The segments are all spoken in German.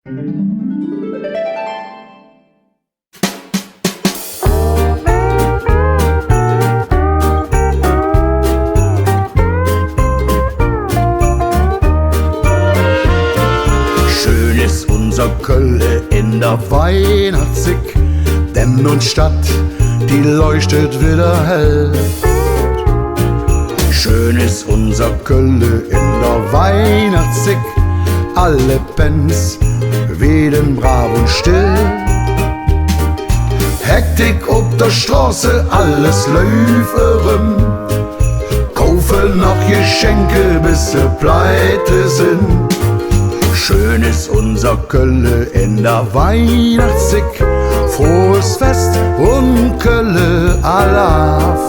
Schön ist unser Kölle in der Weihnachtssick, denn und Stadt, die leuchtet wieder hell. Schön ist unser Kölle in der Weihnachtssick, alle Pens werden brav und still. Hektik ob der Straße, alles läuferem, kaufen noch Geschenke, bis sie pleite sind. Schön ist unser Kölle in der Weihnachtssick, frohes Fest und Kölle Alaf.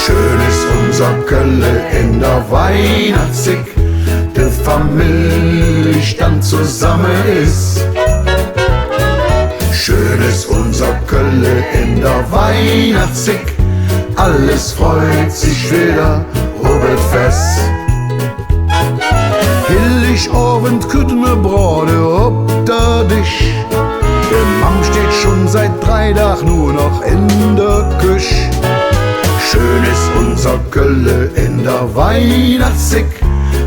Schön ist unser Kölle in der Weihnachtssick, die Familie dann zusammen ist. Schön ist unser Kölle in der Weihnachtssick, alles freut sich wieder über Fest. Heiligabend kütten wir Brode ob der Tisch, der Mann steht schon seit 3 Tagen nur noch in der Küche. Schön ist unser Kölle in der Weihnachtssick,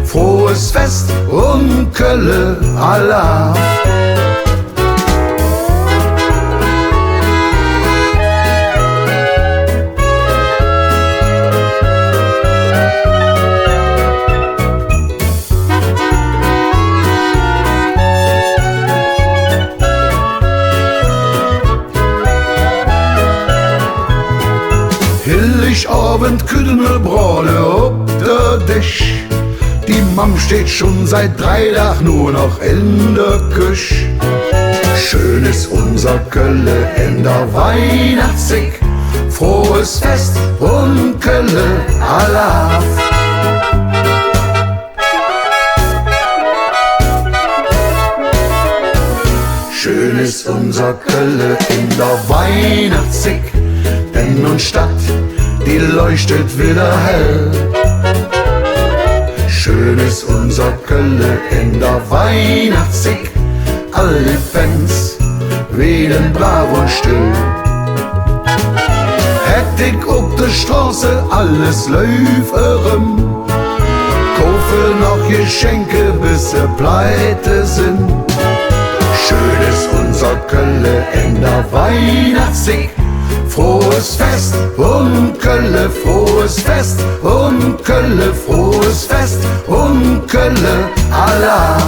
frohes Fest und Kölle Allah. Heiligabend kütten wir Brode ob der Tisch, die Mam steht schon seit 3 Tagen nur noch in der Küche. Schön ist unser Kölle in der Weihnachtssick, frohes Fest und Kölle Alaf. Schön ist unser Kölle in der Weihnachtssick, denn und Stadt, die leuchtet wieder hell. Schön ist unser Kölle in der Weihnachtssick, alle Fans werden brav und still. Hektik ob der Straße, alles läuferem, kaufe noch Geschenke, bis sie pleite sind. Schön ist unser Kölle in der Weihnachtssick, frohes Fest und Kölle, frohes Fest und Kölle, frohes Fest und Kölle Alaf.